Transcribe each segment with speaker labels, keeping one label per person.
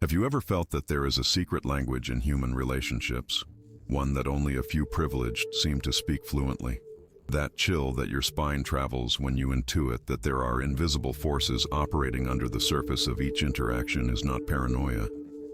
Speaker 1: Have you ever felt that there is a secret language in human relationships, one that only a few privileged seem to speak fluently? That chill that your spine travels when you intuit that there are invisible forces operating under the surface of each interaction is not paranoia.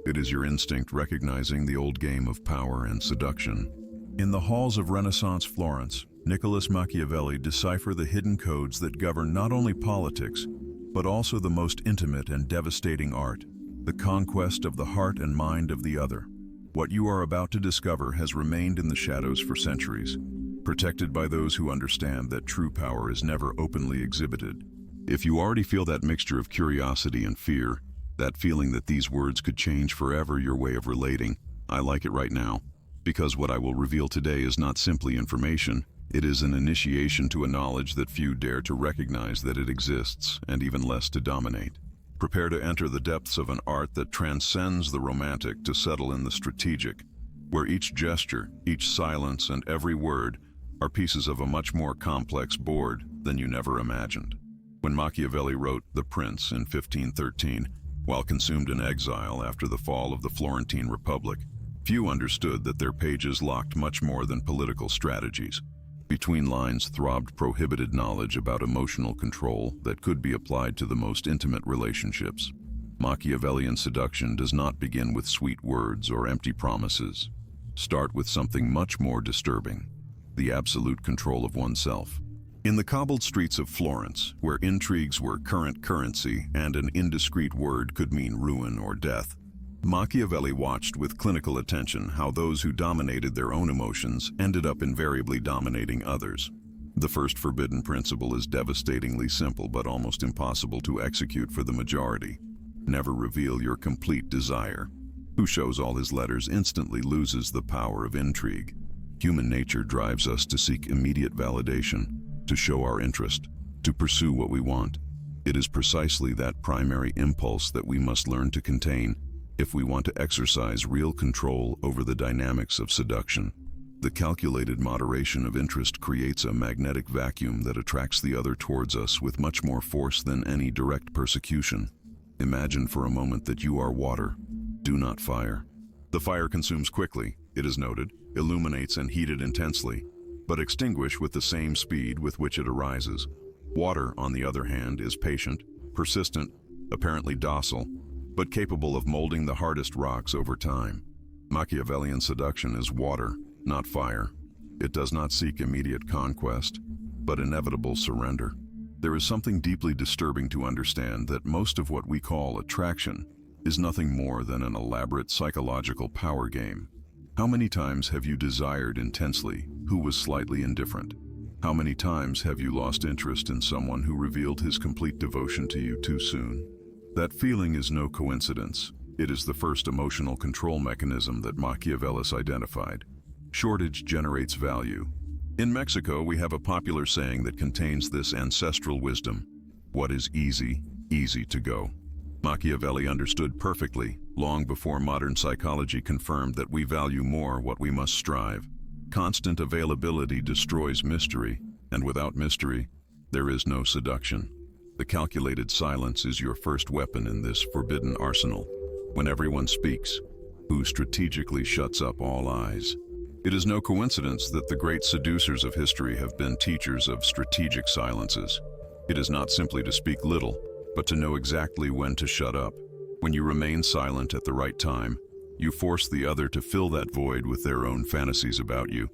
Speaker 1: It is your instinct recognizing the old game of power and seduction. In the halls of Renaissance Florence, Nicholas Machiavelli deciphered the hidden codes that govern not only politics, but also the most intimate and devastating art, the conquest of the heart and mind of the other. What you are about to discover has remained in the shadows for centuries, protected by those who understand that true power is never openly exhibited. If you already feel that mixture of curiosity and fear, that feeling that these words could change forever your way of relating, I like it right now, because what I will reveal today is not simply information, it is an initiation to a knowledge that few dare to recognize that it exists, and even less to dominate. Prepare to enter the depths of an art that transcends the romantic to settle in the strategic, where each gesture, each silence, and every word are pieces of a much more complex board than you never imagined. When Machiavelli wrote The Prince in 1513, while consumed in exile after the fall of the Florentine Republic, few understood that their pages locked much more than political strategies. Between lines throbbed prohibited knowledge about emotional control that could be applied to the most intimate relationships. Machiavellian seduction does not begin with sweet words or empty promises. Start with something much more disturbing: the absolute control of oneself. In the cobbled streets of Florence, where intrigues were current currency and an indiscreet word could mean ruin or death, Machiavelli watched with clinical attention how those who dominated their own emotions ended up invariably dominating others. The first forbidden principle is devastatingly simple but almost impossible to execute for the majority. Never reveal your complete desire. Who shows all his letters instantly loses the power of intrigue. Human nature drives us to seek immediate validation, to show our interest, to pursue what we want. It is precisely that primary impulse that we must learn to contain if we want to exercise real control over the dynamics of seduction. The calculated moderation of interest creates a magnetic vacuum that attracts the other towards us with much more force than any direct persecution. Imagine for a moment that you are water. Do not fire. The fire consumes quickly, it is noted, illuminates and heated intensely, but extinguish with the same speed with which it arises. Water, on the other hand, is patient, persistent, apparently docile, but capable of molding the hardest rocks over time. Machiavellian seduction is water, not fire. It does not seek immediate conquest, but inevitable surrender. There is something deeply disturbing to understand that most of what we call attraction is nothing more than an elaborate psychological power game. How many times have you desired intensely who was slightly indifferent? How many times have you lost interest in someone who revealed his complete devotion to you too soon? That feeling is no coincidence. It is the first emotional control mechanism that Machiavelli identified. Shortage generates value. In Mexico, we have a popular saying that contains this ancestral wisdom: what is easy, easy to go. Machiavelli understood perfectly, long before modern psychology confirmed that we value more what we must strive. Constant availability destroys mystery, and without mystery, there is no seduction. The calculated silence is your first weapon in this forbidden arsenal. When everyone speaks, who strategically shuts up all eyes? It is no coincidence that the great seducers of history have been teachers of strategic silences. It is not simply to speak little, but to know exactly when to shut up. When you remain silent at the right time, you force the other to fill that void with their own fantasies about you.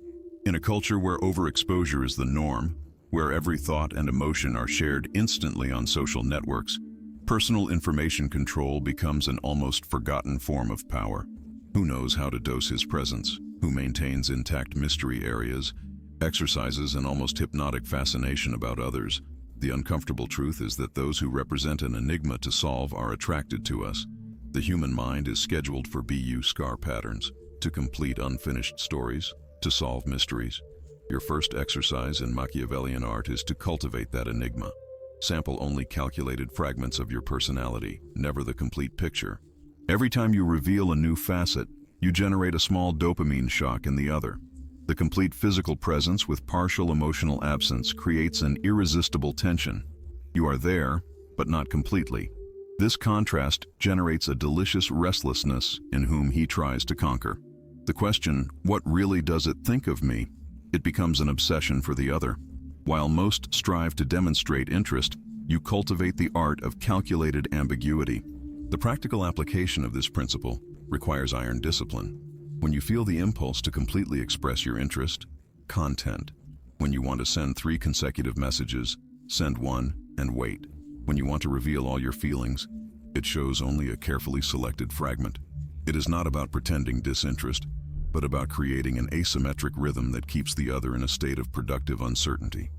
Speaker 1: In a culture where overexposure is the norm, where every thought and emotion are shared instantly on social networks, personal information control becomes an almost forgotten form of power. Who knows how to dose his presence? Who maintains intact mystery areas, exercises an almost hypnotic fascination about others? The uncomfortable truth is that those who represent an enigma to solve are attracted to us. The human mind is scheduled for BU scar patterns, to complete unfinished stories, to solve mysteries. Your first exercise in Machiavellian art is to cultivate that enigma. Sample only calculated fragments of your personality, never the complete picture. Every time you reveal a new facet, you generate a small dopamine shock in the other. The complete physical presence with partial emotional absence creates an irresistible tension. You are there, but not completely. This contrast generates a delicious restlessness in whom he tries to conquer. The question, what really does it think of me? It becomes an obsession for the other. While most strive to demonstrate interest, you cultivate the art of calculated ambiguity. The practical application of this principle requires iron discipline. When you feel the impulse to completely express your interest, content. When you want to send 3 consecutive messages, send 1 and wait. When you want to reveal all your feelings, it shows only a carefully selected fragment. It is not about pretending disinterest, but about creating an asymmetric rhythm that keeps the other in a state of productive uncertainty.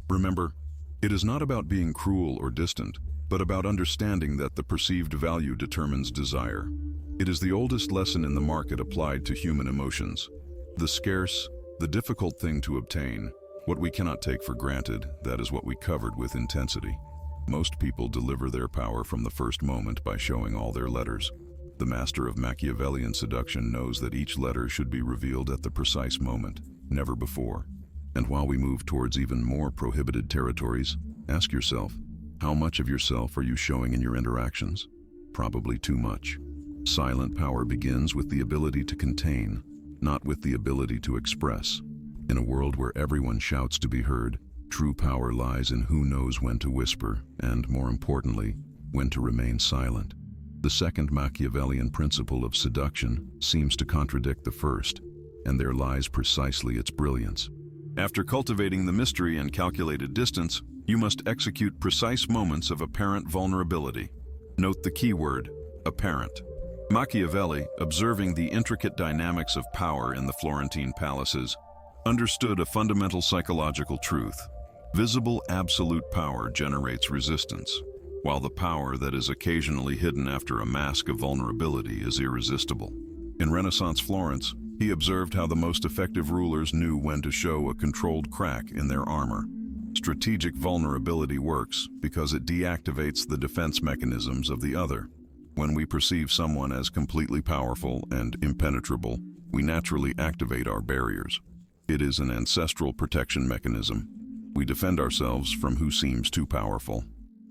Speaker 1: Remember, it is not about being cruel or distant, but about understanding that the perceived value determines desire. It is the oldest lesson in the market applied to human emotions. The scarce, the difficult thing to obtain, what we cannot take for granted, that is what we covered with intensity. Most people deliver their power from the first moment by showing all their letters. The master of Machiavellian seduction knows that each letter should be revealed at the precise moment, never before. And while we move towards even more prohibited territories, ask yourself, how much of yourself are you showing in your interactions? Probably too much. Silent power begins with the ability to contain, not with the ability to express. In a world where everyone shouts to be heard, true power lies in who knows when to whisper and, more importantly, when to remain silent. The second Machiavellian principle of seduction seems to contradict the first, and there lies precisely its brilliance. After cultivating the mystery and calculated distance, you must execute precise moments of apparent vulnerability. Note the key word, apparent. Machiavelli, observing the intricate dynamics of power in the Florentine palaces, understood a fundamental psychological truth. Visible absolute power generates resistance, while the power that is occasionally hidden after a mask of vulnerability is irresistible. In Renaissance Florence, he observed how the most effective rulers knew when to show a controlled crack in their armor. Strategic vulnerability works because it deactivates the defense mechanisms of the other. When we perceive someone as completely powerful and impenetrable, we naturally activate our barriers. It is an ancestral protection mechanism. We defend ourselves from who seems too powerful.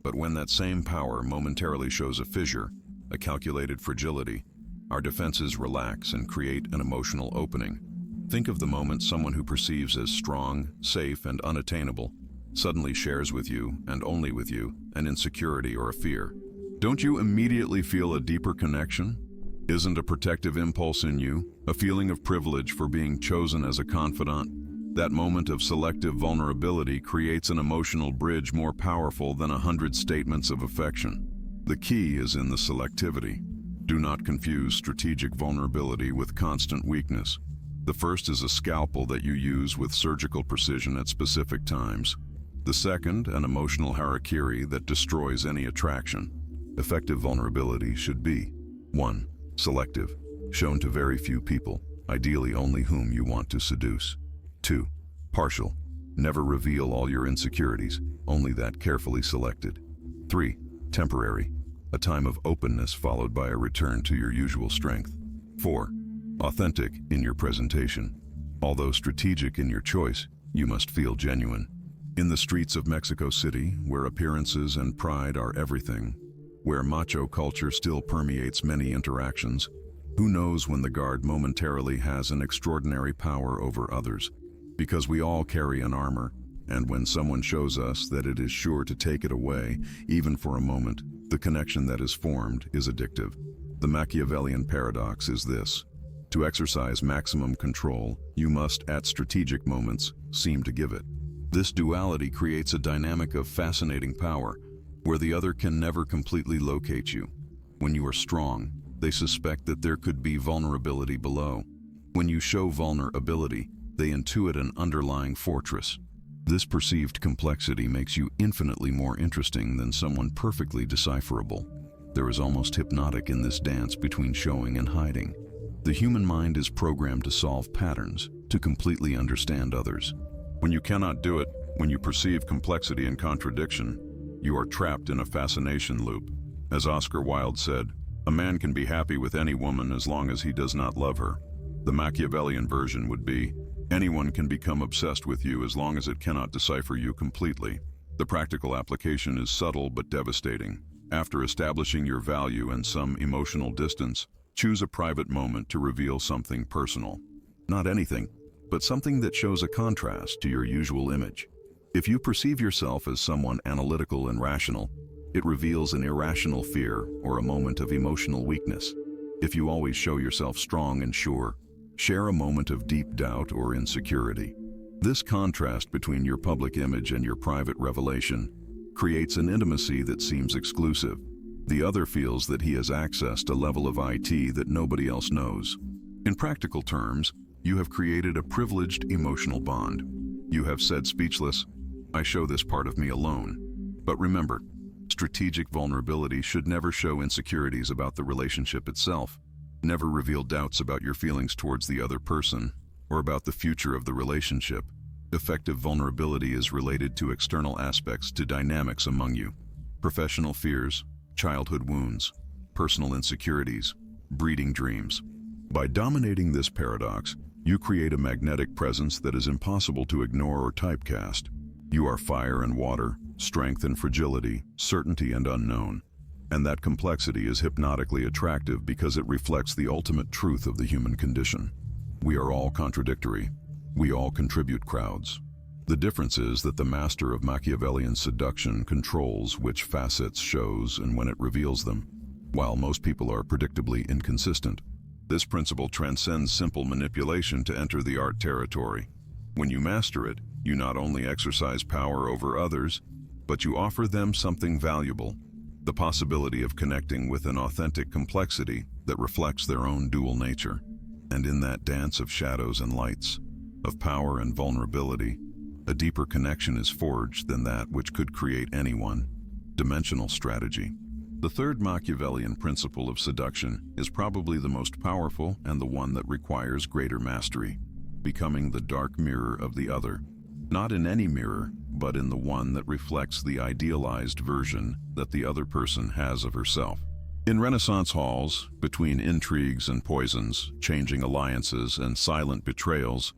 Speaker 1: But when that same power momentarily shows a fissure, a calculated fragility, our defenses relax and create an emotional opening. Think of the moment someone who perceives as strong, safe, and unattainable suddenly shares with you, and only with you, an insecurity or a fear. Don't you immediately feel a deeper connection? Isn't a protective impulse in you, a feeling of privilege for being chosen as a confidant? That moment of selective vulnerability creates an emotional bridge more powerful than 100 statements of affection. The key is in the selectivity. Do not confuse strategic vulnerability with constant weakness. The first is a scalpel that you use with surgical precision at specific times. The second, an emotional harakiri that destroys any attraction. Effective vulnerability should be 1. Selective, shown to very few people, ideally only whom you want to seduce. 2. Partial, never reveal all your insecurities, only that carefully selected. 3. Temporary, a time of openness followed by a return to your usual strength. 4. Authentic in your presentation. Although strategic in your choice, you must feel genuine. In the streets of Mexico City, where appearances and pride are everything, where macho culture still permeates many interactions, who knows when the guard momentarily has an extraordinary power over others? Because we all carry an armor, and when someone shows us that it is sure to take it away, even for a moment, the connection that is formed is addictive. The Machiavellian paradox is this: to exercise maximum control, you must, at strategic moments, seem to give it. This duality creates a dynamic of fascinating power, where the other can never completely locate you. When you are strong, they suspect that there could be vulnerability below. When you show vulnerability, they intuit an underlying fortress. This perceived complexity makes you infinitely more interesting than someone perfectly decipherable. There is almost hypnotic in this dance between showing and hiding. The human mind is programmed to solve patterns, to completely understand others. When you cannot do it, when you perceive complexity and contradiction, you are trapped in a fascination loop. As Oscar Wilde said, a man can be happy with any woman as long as he does not love her. The Machiavellian version would be, anyone can become obsessed with you as long as it cannot decipher you completely. The practical application is subtle but devastating. After establishing your value and some emotional distance, choose a private moment to reveal something personal. Not anything, but something that shows a contrast to your usual image. If you perceive yourself as someone analytical and rational, it reveals an irrational fear or a moment of emotional weakness. If you always show yourself strong and sure, share a moment of deep doubt or insecurity. This contrast between your public image and your private revelation creates an intimacy that seems exclusive. The other feels that he has accessed a level of IT that nobody else knows. In practical terms, you have created a privileged emotional bond. You have said speechless, "I show this part of me alone." But remember, strategic vulnerability should never show insecurities about the relationship itself. Never reveal doubts about your feelings towards the other person or about the future of the relationship. Effective vulnerability is related to external aspects, to dynamics among you. Professional fears, childhood wounds, personal insecurities, breeding dreams. By dominating this paradox, you create a magnetic presence that is impossible to ignore or typecast. You are fire and water, strength and fragility, certainty and unknown. And that complexity is hypnotically attractive because it reflects the ultimate truth of the human condition. We are all contradictory. We all contribute crowds. The difference is that the master of Machiavellian seduction controls which facets shows and when it reveals them, while most people are predictably inconsistent. This principle transcends simple manipulation to enter the art territory. When you master it, you not only exercise power over others, but you offer them something valuable, the possibility of connecting with an authentic complexity that reflects their own dual nature. And in that dance of shadows and lights, of power and vulnerability, a deeper connection is forged than that which could create any one-dimensional strategy. The third Machiavellian principle of seduction is probably the most powerful and the one that requires greater mastery, becoming the dark mirror of the other. Not in any mirror, but in the one that reflects the idealized version that the other person has of herself. In Renaissance halls, between intrigues and poisons, changing alliances and silent betrayals,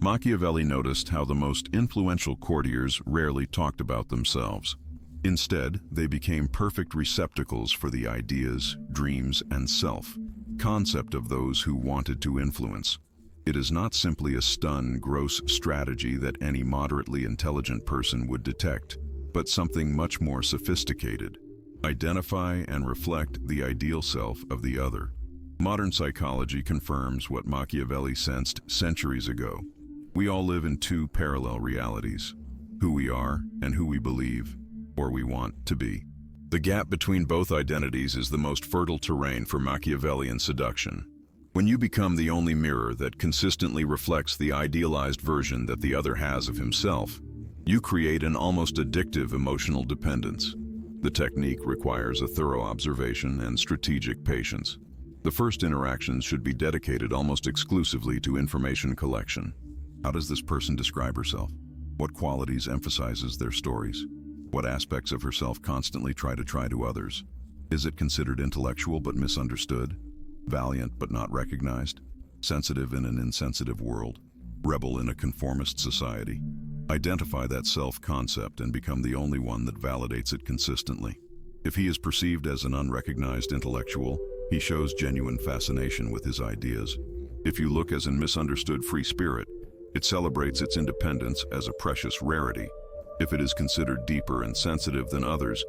Speaker 1: Machiavelli noticed how the most influential courtiers rarely talked about themselves. Instead, they became perfect receptacles for the ideas, dreams, and self-concept of those who wanted to influence. It is not simply a stun, gross strategy that any moderately intelligent person would detect, but something much more sophisticated. Identify and reflect the ideal self of the other. Modern psychology confirms what Machiavelli sensed centuries ago. We all live in two parallel realities: who we are and who we believe, or we want to be. The gap between both identities is the most fertile terrain for Machiavellian seduction. When you become the only mirror that consistently reflects the idealized version that the other has of himself, you create an almost addictive emotional dependence. The technique requires a thorough observation and strategic patience. The first interactions should be dedicated almost exclusively to information collection. How does this person describe herself? What qualities emphasizes their stories? What aspects of herself constantly try to others? Is it considered intellectual but misunderstood? Valiant but not recognized? Sensitive in an insensitive world? Rebel in a conformist society? Identify that self-concept and become the only one that validates it consistently. If he is perceived as an unrecognized intellectual, he shows genuine fascination with his ideas. If you look as a misunderstood free spirit, it celebrates its independence as a precious rarity. If it is considered deeper and sensitive than others,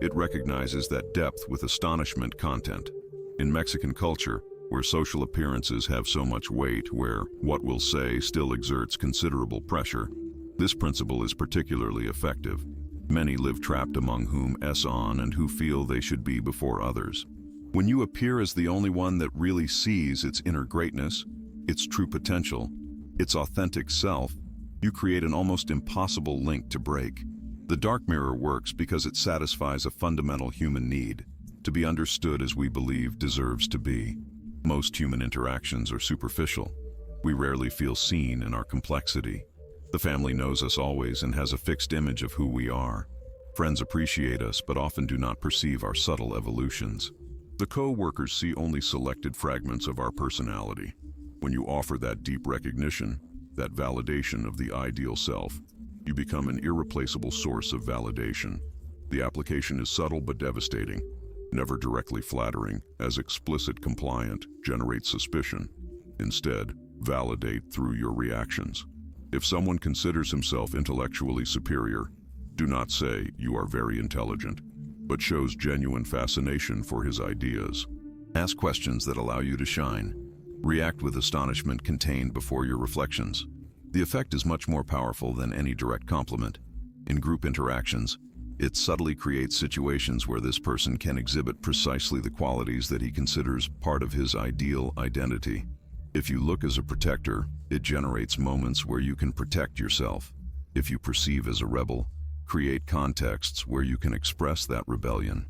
Speaker 1: it recognizes that depth with astonishment content. In Mexican culture, where social appearances have so much weight, where what we'll say still exerts considerable pressure, this principle is particularly effective. Many live trapped among whom on and who feel they should be before others. When you appear as the only one that really sees its inner greatness, its true potential, its authentic self, you create an almost impossible link to break. The dark mirror works because it satisfies a fundamental human need, to be understood as we believe deserves to be. Most human interactions are superficial. We rarely feel seen in our complexity. The family knows us always and has a fixed image of who we are. Friends appreciate us but often do not perceive our subtle evolutions. The co-workers see only selected fragments of our personality. When you offer that deep recognition, that validation of the ideal self, you become an irreplaceable source of validation. The application is subtle but devastating, never directly flattering, as explicit compliant generates suspicion. Instead, validate through your reactions. If someone considers himself intellectually superior, do not say you are very intelligent, but shows genuine fascination for his ideas. Ask questions that allow you to shine. React with astonishment contained before your reflections. The effect is much more powerful than any direct compliment. In group interactions, it subtly creates situations where this person can exhibit precisely the qualities that he considers part of his ideal identity. If you look as a protector, it generates moments where you can protect yourself. If you perceive as a rebel, create contexts where you can express that rebellion.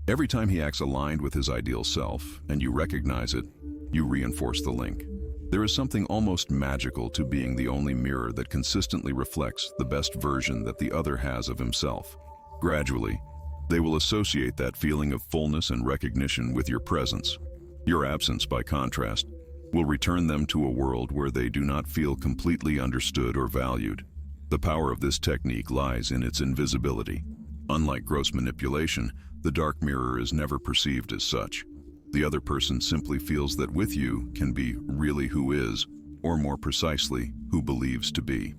Speaker 1: Every time he acts aligned with his ideal self, and you recognize it, you reinforce the link. There is something almost magical to being the only mirror that consistently reflects the best version that the other has of himself. Gradually, they will associate that feeling of fullness and recognition with your presence. Your absence, by contrast, will return them to a world where they do not feel completely understood or valued. The power of this technique lies in its invisibility. Unlike gross manipulation, the dark mirror is never perceived as such. The other person simply feels that with you can be really who is, or more precisely, who believes to be.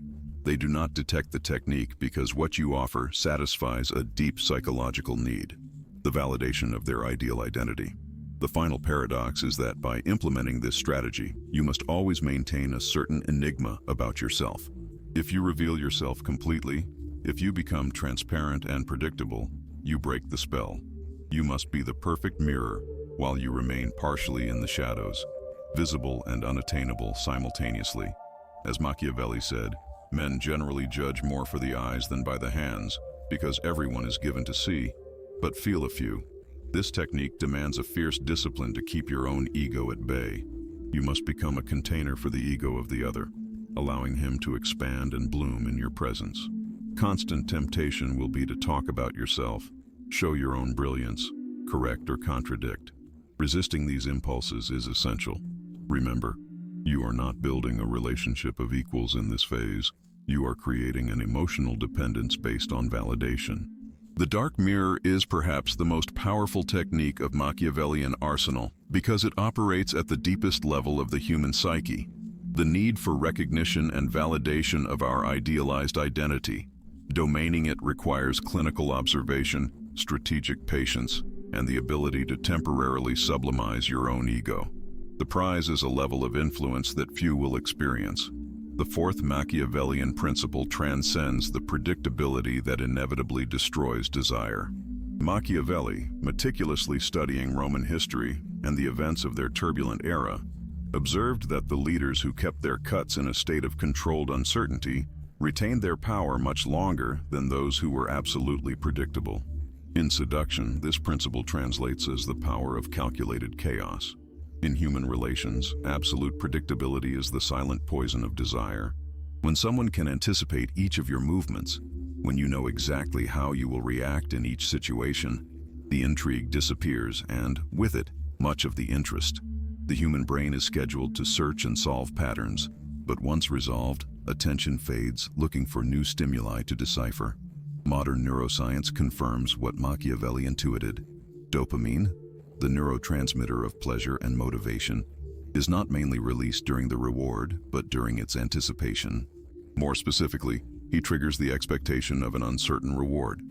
Speaker 1: They do not detect the technique because what you offer satisfies a deep psychological need, the validation of their ideal identity. The final paradox is that by implementing this strategy, you must always maintain a certain enigma about yourself. If you reveal yourself completely, if you become transparent and predictable, you break the spell. You must be the perfect mirror while you remain partially in the shadows, visible and unattainable simultaneously. As Machiavelli said, men generally judge more for the eyes than by the hands, because everyone is given to see, but feel a few. This technique demands a fierce discipline to keep your own ego at bay. You must become a container for the ego of the other, allowing him to expand and bloom in your presence. Constant temptation will be to talk about yourself, show your own brilliance, correct or contradict. Resisting these impulses is essential. Remember, you are not building a relationship of equals in this phase. You are creating an emotional dependence based on validation. The dark mirror is perhaps the most powerful technique of Machiavellian arsenal because it operates at the deepest level of the human psyche. The need for recognition and validation of our idealized identity. Domaining it requires clinical observation, strategic patience, and the ability to temporarily sublimize your own ego. The prize is a level of influence that few will experience. The fourth Machiavellian principle transcends the predictability that inevitably destroys desire. Machiavelli, meticulously studying Roman history and the events of their turbulent era, observed that the leaders who kept their cuts in a state of controlled uncertainty retained their power much longer than those who were absolutely predictable. In seduction, this principle translates as the power of calculated chaos. In human relations, absolute predictability is the silent poison of desire. When someone can anticipate each of your movements, when you know exactly how you will react in each situation, the intrigue disappears and, with it, much of the interest. The human brain is scheduled to search and solve patterns, but once resolved, attention fades, looking for new stimuli to decipher. Modern neuroscience confirms what Machiavelli intuited. Dopamine, the neurotransmitter of pleasure and motivation, is not mainly released during the reward, but during its anticipation. More specifically, he triggers the expectation of an uncertain reward.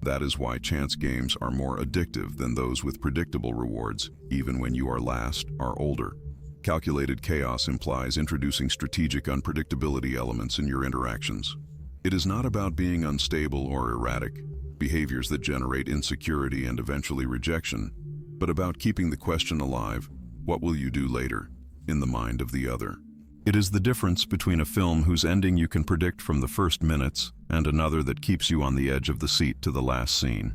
Speaker 1: That is why chance games are more addictive than those with predictable rewards, even when you are last or older. Calculated chaos implies introducing strategic unpredictability elements in your interactions. It is not about being unstable or erratic, behaviors that generate insecurity and eventually rejection, but about keeping the question alive, what will you do later, in the mind of the other. It is the difference between a film whose ending you can predict from the first minutes and another that keeps you on the edge of the seat to the last scene.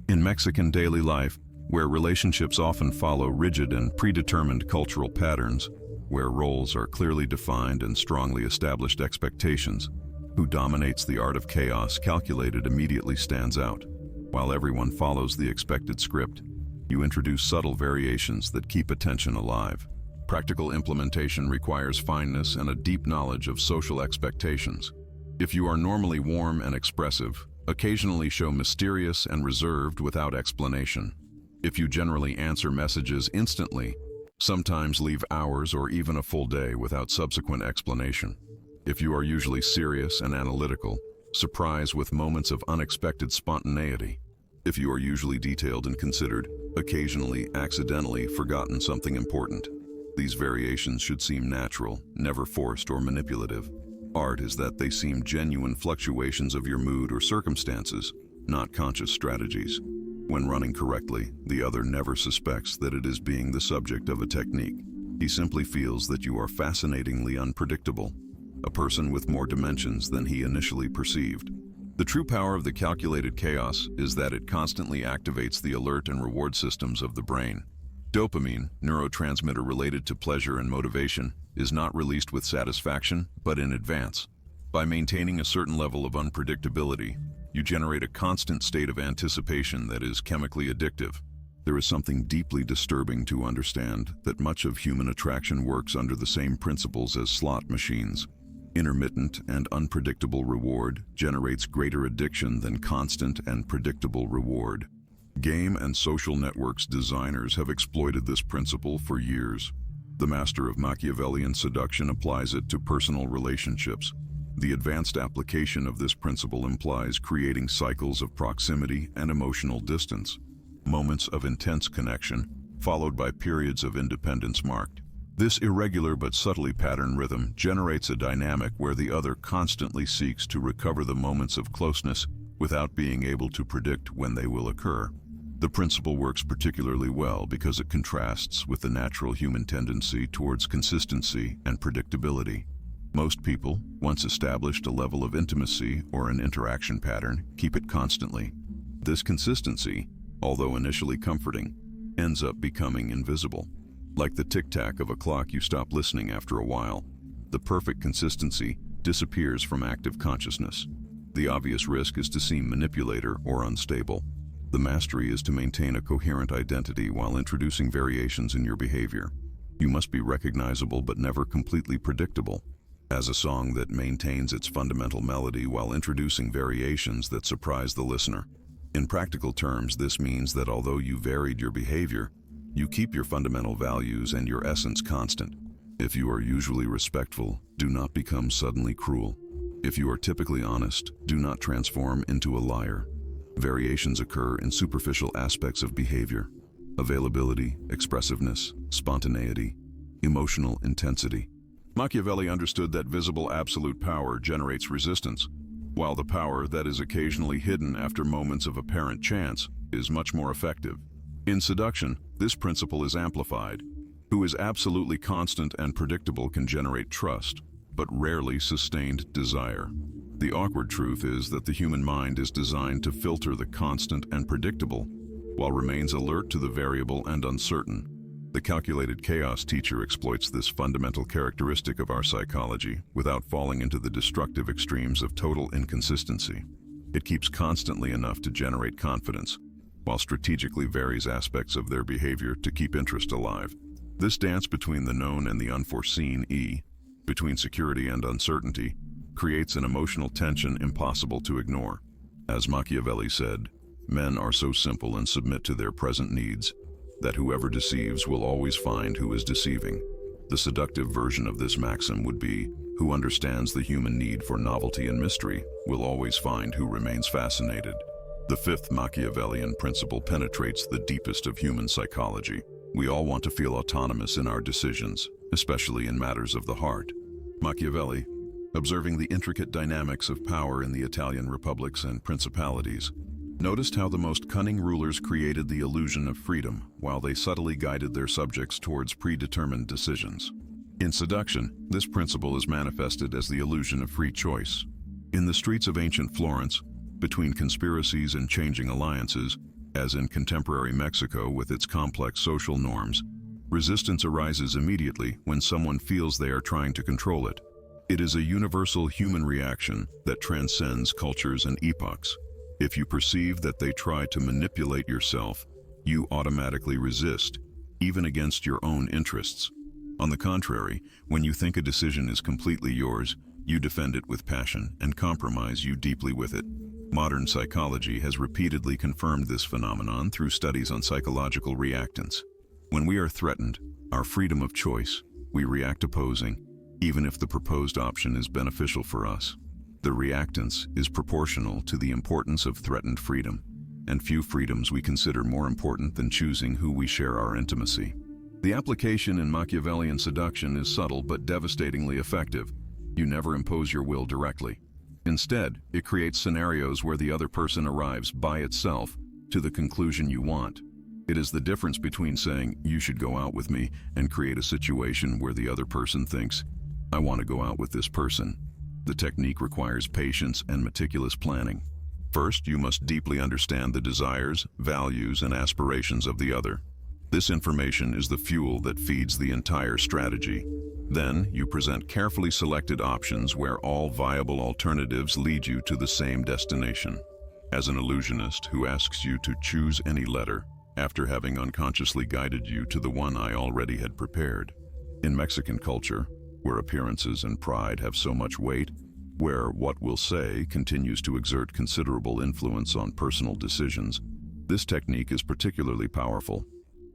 Speaker 1: In Mexican daily life, where relationships often follow rigid and predetermined cultural patterns, where roles are clearly defined and strongly established expectations, who dominates the art of chaos calculated immediately stands out. While everyone follows the expected script, you introduce subtle variations that keep attention alive. Practical implementation requires fineness and a deep knowledge of social expectations. If you are normally warm and expressive, Occasionally show mysterious and reserved without explanation. If you generally answer messages instantly, sometimes leave hours or even a full day without subsequent explanation. If you are usually serious and analytical, surprise with moments of unexpected spontaneity. If you are usually detailed and considered, occasionally accidentally forgotten something important. These variations should seem natural, never forced or manipulative. Art is that they seem genuine fluctuations of your mood or circumstances, not conscious strategies. When running correctly, the other never suspects that it is being the subject of a technique. He simply feels that you are fascinatingly unpredictable, a person with more dimensions than he initially perceived. The true power of the calculated chaos is that it constantly activates the alert and reward systems of the brain. Dopamine, neurotransmitter related to pleasure and motivation, is not released with satisfaction, but in advance. By maintaining a certain level of unpredictability, you generate a constant state of anticipation that is chemically addictive. There is something deeply disturbing to understand that much of human attraction works under the same principles as slot machines. Intermittent and unpredictable reward generates greater addiction than constant and predictable reward. Game and social networks designers have exploited this principle for years. The master of Machiavellian seduction applies it to personal relationships. The advanced application of this principle implies creating cycles of proximity and emotional distance, moments of intense connection, followed by periods of independence marked. This irregular but subtly patterned rhythm generates a dynamic where the other constantly seeks to recover the moments of closeness without being able to predict when they will occur. The principle works particularly well because it contrasts with the natural human tendency towards consistency and predictability. Most people, once established a level of intimacy or an interaction pattern, keep it constantly. This consistency, although initially comforting, ends up becoming invisible. Like the tic-tac of a clock, you stop listening after a while. The perfect consistency disappears from active consciousness. The obvious risk is to seem manipulator or unstable. The mastery is to maintain a coherent identity while introducing variations in your behavior. You must be recognizable but never completely predictable, as a song that maintains its fundamental melody while introducing variations that surprise the listener. In practical terms, this means that although you varied your behavior, you keep your fundamental values and your essence constant. If you are usually respectful, do not become suddenly cruel. If you are typically honest, do not transform into a liar. Variations occur in superficial aspects of behavior: availability, expressiveness, spontaneity, emotional intensity. Machiavelli understood that visible absolute power generates resistance, while the power that is occasionally hidden after moments of apparent chance is much more effective. In seduction, this principle is amplified. Who is absolutely constant and predictable can generate trust, but rarely sustained desire. The awkward truth is that the human mind is designed to filter the constant and predictable, while remains alert to the variable and uncertain. The calculated chaos teacher exploits this fundamental characteristic of our psychology without falling into the destructive extremes of total inconsistency. It keeps constantly enough to generate confidence, while strategically varies aspects of their behavior to keep interest alive. This dance between the known and the unforeseen, between security and uncertainty, creates an emotional tension impossible to ignore. As Machiavelli said, men are so simple and submit to their present needs that whoever deceives will always find who is deceiving. The seductive version of this maxim would be, who understands the human need for novelty and mystery will always find who remains fascinated. The fifth Machiavellian principle penetrates the deepest of human psychology. We all want to feel autonomous in our decisions, especially in matters of the heart. Machiavelli, observing the intricate dynamics of power in the Italian republics and principalities, noticed how the most cunning rulers created the illusion of freedom while they subtly guided their subjects towards predetermined decisions. In seduction, this principle is manifested as the illusion of free choice. In the streets of ancient Florence, between conspiracies and changing alliances, as in contemporary Mexico with its complex social norms, resistance arises immediately when someone feels they are trying to control it. It is a universal human reaction that transcends cultures and epochs. If you perceive that they try to manipulate yourself, you automatically resist, even against your own interests. On the contrary, when you think a decision is completely yours, you defend it with passion and compromise you deeply with it. Modern psychology has repeatedly confirmed this phenomenon through studies on psychological reactance. When we are threatened, our freedom of choice, we react opposing, even if the proposed option is beneficial for us. The reactance is proportional to the importance of threatened freedom, and few freedoms we consider more important than choosing who we share our intimacy. The application in Machiavellian seduction is subtle but devastatingly effective. You never impose your will directly. Instead, it creates scenarios where the other person arrives by itself to the conclusion you want. It is the difference between saying, "You should go out with me," and create a situation where the other person thinks, "I want to go out with this person." The technique requires patience and meticulous planning. First, you must deeply understand the desires, values, and aspirations of the other. This information is the fuel that feeds the entire strategy. Then, you present carefully selected options where all viable alternatives lead you to the same destination. As an illusionist who asks you to choose any letter, after having unconsciously guided you to the one I already had prepared. In Mexican culture, where appearances and pride have so much weight, where what we'll say continues to exert considerable influence on personal decisions, this technique is particularly powerful.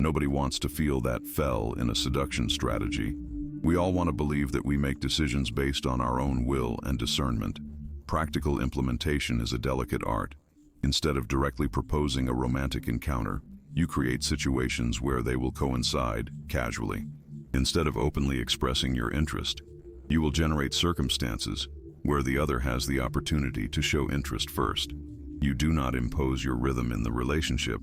Speaker 1: Nobody wants to feel that fell in a seduction strategy. We all want to believe that we make decisions based on our own will and discernment. Practical implementation is a delicate art. Instead of directly proposing a romantic encounter, you create situations where they will coincide casually. Instead of openly expressing your interest, you will generate circumstances where the other has the opportunity to show interest first. You do not impose your rhythm in the relationship,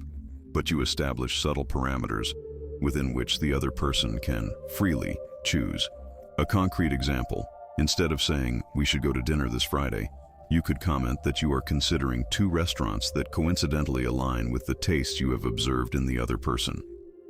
Speaker 1: but you establish subtle parameters within which the other person can freely choose. A concrete example, instead of saying, "We should go to dinner this Friday," you could comment that you are considering 2 restaurants that coincidentally align with the tastes you have observed in the other person.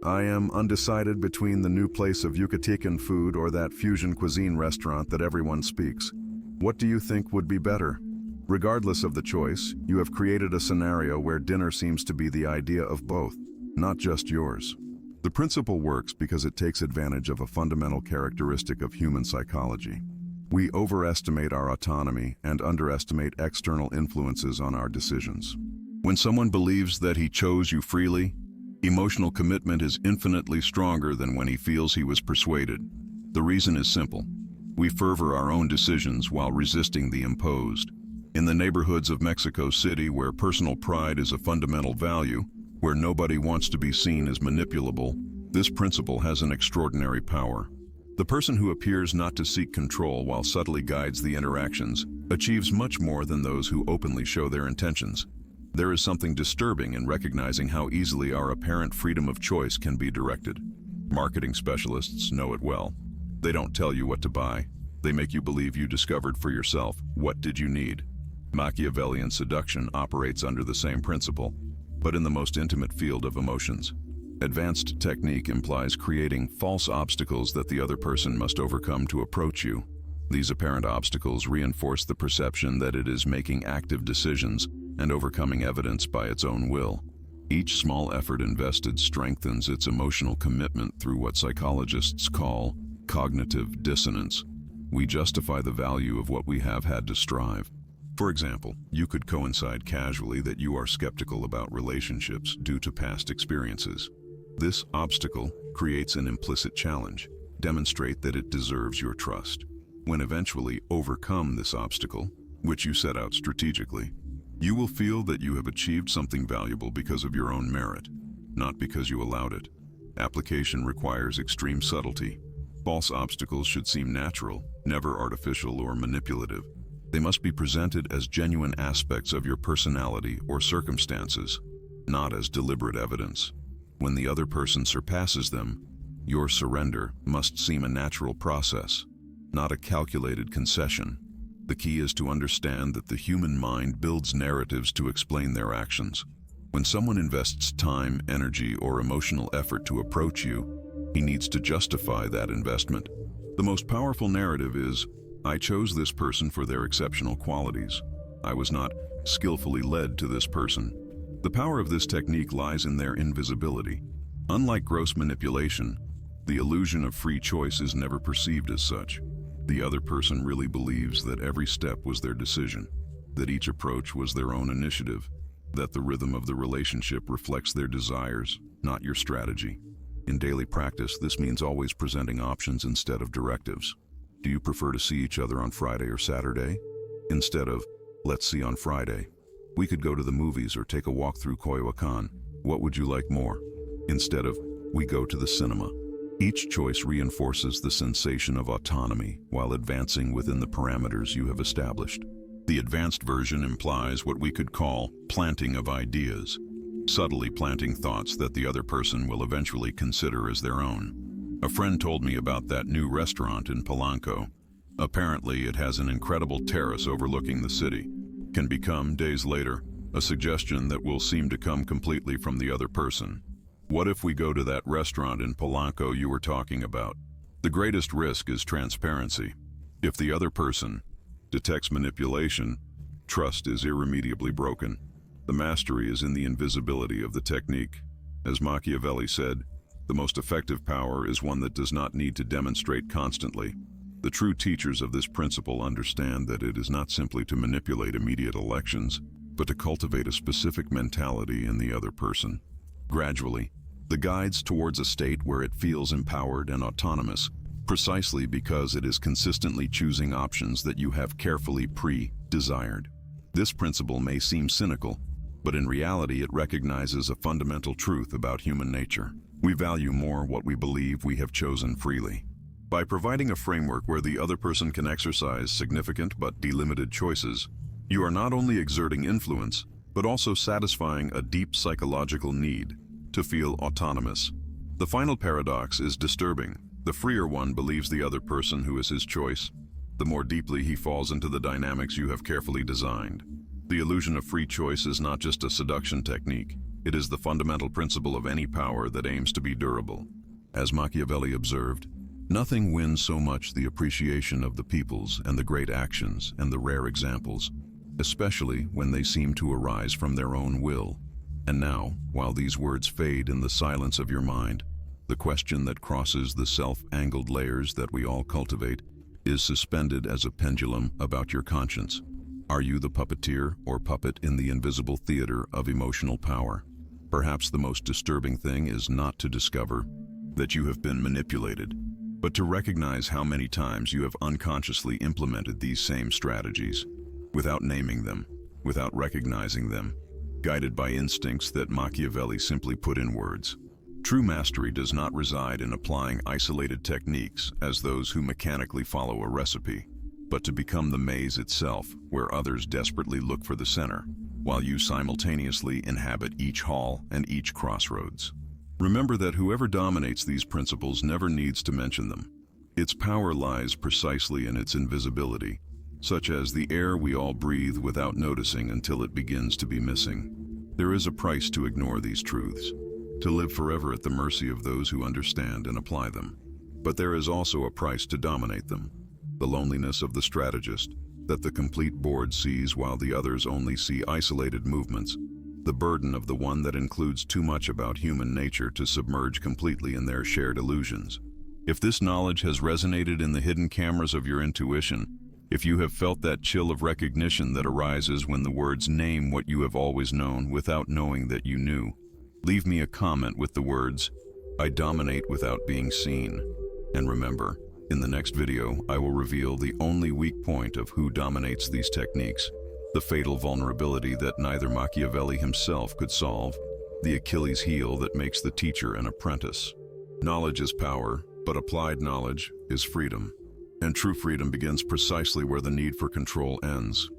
Speaker 1: "I am undecided between the new place of Yucatecan food or that fusion cuisine restaurant that everyone speaks. What do you think would be better?" Regardless of the choice, you have created a scenario where dinner seems to be the idea of both, not just yours. The principle works because it takes advantage of a fundamental characteristic of human psychology. We overestimate our autonomy and underestimate external influences on our decisions. When someone believes that he chose you freely, emotional commitment is infinitely stronger than when he feels he was persuaded. The reason is simple. We fervor our own decisions while resisting the imposed. In the neighborhoods of Mexico City, where personal pride is a fundamental value, where nobody wants to be seen as manipulable, this principle has an extraordinary power. The person who appears not to seek control while subtly guides the interactions achieves much more than those who openly show their intentions. There is something disturbing in recognizing how easily our apparent freedom of choice can be directed. Marketing specialists know it well. They don't tell you what to buy. They make you believe you discovered for yourself what did you need. Machiavellian seduction operates under the same principle, but in the most intimate field of emotions. Advanced technique implies creating false obstacles that the other person must overcome to approach you. These apparent obstacles reinforce the perception that it is making active decisions and overcoming evidence by its own will. Each small effort invested strengthens its emotional commitment through what psychologists call cognitive dissonance. We justify the value of what we have had to strive. For example, you could coincide casually that you are skeptical about relationships due to past experiences. This obstacle creates an implicit challenge. Demonstrate that it deserves your trust. When eventually overcome this obstacle, which you set out strategically, you will feel that you have achieved something valuable because of your own merit, not because you allowed it. Application requires extreme subtlety. False obstacles should seem natural, never artificial or manipulative. They must be presented as genuine aspects of your personality or circumstances, not as deliberate evidence. When the other person surpasses them, your surrender must seem a natural process, not a calculated concession. The key is to understand that the human mind builds narratives to explain their actions. When someone invests time, energy, or emotional effort to approach you, he needs to justify that investment. The most powerful narrative is, "I chose this person for their exceptional qualities. I was not skillfully led to this person." The power of this technique lies in their invisibility. Unlike gross manipulation, the illusion of free choice is never perceived as such. The other person really believes that every step was their decision. that each approach was their own initiative, that the rhythm of the relationship reflects their desires, not your strategy. In daily practice, this means always presenting options instead of directives. Do you prefer to see each other on Friday or Saturday? Instead of, let's see on Friday. We could go to the movies or take a walk through Coyoacán. What would you like more? Instead of, we go to the cinema. Each choice reinforces the sensation of autonomy while advancing within the parameters you have established. The advanced version implies what we could call planting of ideas, subtly planting thoughts that the other person will eventually consider as their own. A friend told me about that new restaurant in Polanco. Apparently, it has an incredible terrace overlooking the city. Can become, days later, a suggestion that will seem to come completely from the other person. What if we go to that restaurant in Polanco you were talking about? The greatest risk is transparency. If the other person detects manipulation, trust is irremediably broken. The mastery is in the invisibility of the technique. As Machiavelli said, the most effective power is one that does not need to demonstrate constantly. The true teachers of this principle understand that it is not simply to manipulate immediate elections, but to cultivate a specific mentality in the other person. Gradually, the guides towards a state where it feels empowered and autonomous, precisely because it is consistently choosing options that you have carefully pre-desired. This principle may seem cynical, but in reality it recognizes a fundamental truth about human nature. We value more what we believe we have chosen freely. By providing a framework where the other person can exercise significant but delimited choices, you are not only exerting influence, but also satisfying a deep psychological need to feel autonomous. The final paradox is disturbing. The freer one believes the other person who is his choice, the more deeply he falls into the dynamics you have carefully designed. The illusion of free choice is not just a seduction technique, it is the fundamental principle of any power that aims to be durable. As Machiavelli observed, nothing wins so much the appreciation of the peoples and the great actions and the rare examples, especially when they seem to arise from their own will. And now, while these words fade in the silence of your mind, the question that crosses the self-angled layers that we all cultivate is suspended as a pendulum about your conscience. Are you the puppeteer or puppet in the invisible theater of emotional power? Perhaps the most disturbing thing is not to discover that you have been manipulated, but to recognize how many times you have unconsciously implemented these same strategies, without naming them, without recognizing them, guided by instincts that Machiavelli simply put in words. True mastery does not reside in applying isolated techniques as those who mechanically follow a recipe, but to become the maze itself where others desperately look for the center, while you simultaneously inhabit each hall and each crossroads. Remember that whoever dominates these principles never needs to mention them. Its power lies precisely in its invisibility, such as the air we all breathe without noticing until it begins to be missing. There is a price to ignore these truths, to live forever at the mercy of those who understand and apply them. But there is also a price to dominate them, the loneliness of the strategist, that the complete board sees while the others only see isolated movements, the burden of the one that includes too much about human nature to submerge completely in their shared illusions. If this knowledge has resonated in the hidden cameras of your intuition, if you have felt that chill of recognition that arises when the words name what you have always known without knowing that you knew, leave me a comment with the words, "I dominate without being seen." And remember, in the next video, I will reveal the only weak point of who dominates these techniques, the fatal vulnerability that neither Machiavelli himself could solve, the Achilles heel that makes the teacher an apprentice. Knowledge is power, but applied knowledge is freedom. And true freedom begins precisely where the need for control ends.